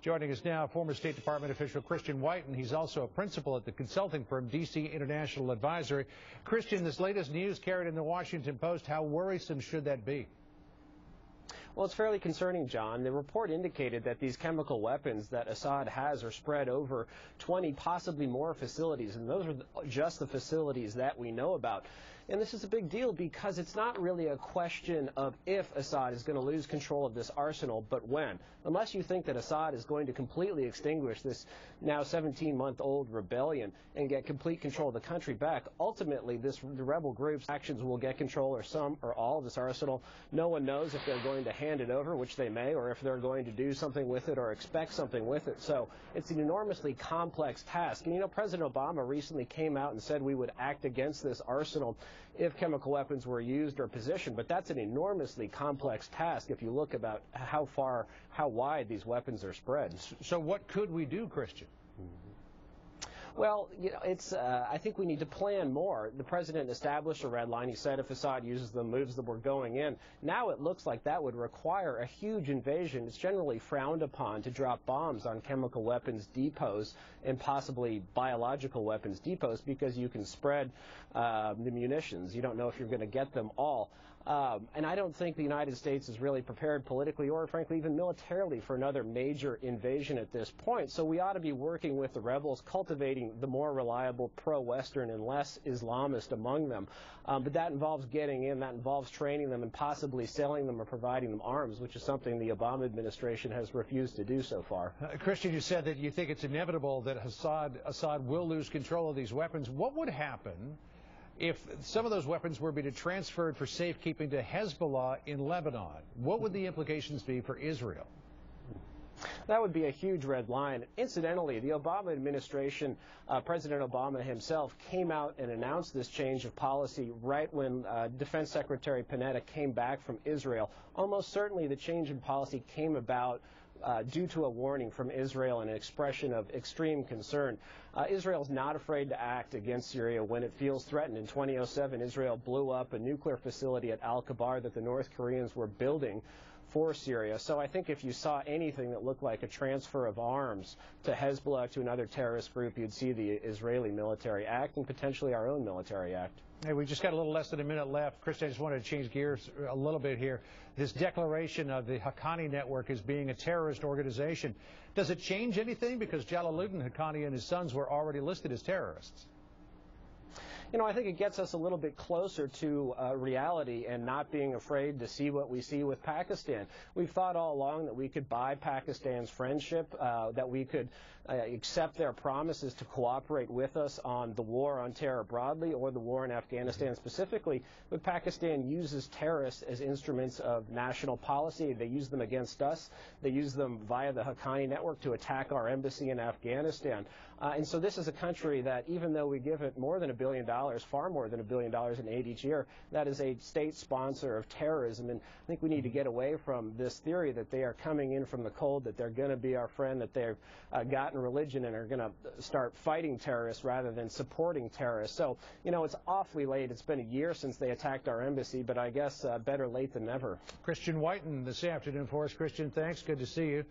Joining us now, former State Department official Christian Whiton. He's also a principal at the consulting firm DC International Advisory. Christian, this latest news carried in the Washington Post, how worrisome should that be? Well, it's fairly concerning, John. The report indicated that these chemical weapons that Assad has are spread over 20, possibly more facilities, and those are just the facilities that we know about. And this is a big deal because it's not really a question of if Assad is going to lose control of this arsenal, but when. Unless you think that Assad is going to completely extinguish this now 17-month-old rebellion and get complete control of the country back, ultimately the rebel group's actions will get control or some or all of this arsenal. No one knows if they're going to hand it over, which they may, or if they're going to do something with it or expect something with it. So it's an enormously complex task. And, you know, President Obama recently came out and said we would act against this arsenal if chemical weapons were used or positioned, but that's an enormously complex task if you look about how wide these weapons are spread. So what could we do, Christian? Well, you know, I think we need to plan more. The president established a red line. He said if Assad uses them, moves them, we're going in. Now it looks like that would require a huge invasion. It's generally frowned upon to drop bombs on chemical weapons depots and possibly biological weapons depots because you can spread the munitions. You don't know if you're going to get them all. And I don't think the United States is really prepared politically or, frankly, even militarily for another major invasion at this point. So we ought to be working with the rebels, cultivating the more reliable pro-Western and less Islamist among them. But that involves getting in, that involves training them and possibly selling them or providing them arms, which is something the Obama administration has refused to do so far. Christian, you said that you think it's inevitable that Assad will lose control of these weapons. What would happen if some of those weapons were being transferred for safekeeping to Hezbollah in Lebanon? What would the implications be for Israel? That would be a huge red line. Incidentally, the Obama administration, President Obama himself, came out and announced this change of policy right when Defense Secretary Panetta came back from Israel. Almost certainly the change in policy came about due to a warning from Israel and an expression of extreme concern. Israel is not afraid to act against Syria when it feels threatened. In 2007, Israel blew up a nuclear facility at Al-Kabar that the North Koreans were building for Syria. So I think if you saw anything that looked like a transfer of arms to Hezbollah, to another terrorist group, you'd see the Israeli military act and potentially our own military act. Hey, we just got a little less than a minute left. Christian, I just wanted to change gears a little bit here. This declaration of the Haqqani network as being a terrorist organization, does it change anything? Because Jalaluddin Haqqani and his sons were already listed as terrorists. You know, I think it gets us a little bit closer to reality and not being afraid to see what we see with Pakistan. We've thought all along that we could buy Pakistan's friendship, that we could accept their promises to cooperate with us on the war on terror broadly or the war in Afghanistan specifically. But Pakistan uses terrorists as instruments of national policy. They use them against us. They use them via the Haqqani network to attack our embassy in Afghanistan. And so this is a country that, even though we give it more than $1 billion, far more than $1 billion in aid each year, that is a state sponsor of terrorism. And I think we need to get away from this theory that they are coming in from the cold, that they're going to be our friend, that they've gotten religion and are going to start fighting terrorists rather than supporting terrorists. So, you know, it's awfully late. It's been a year since they attacked our embassy, but I guess better late than never. Christian Whiton this afternoon for us. Christian, thanks. Good to see you.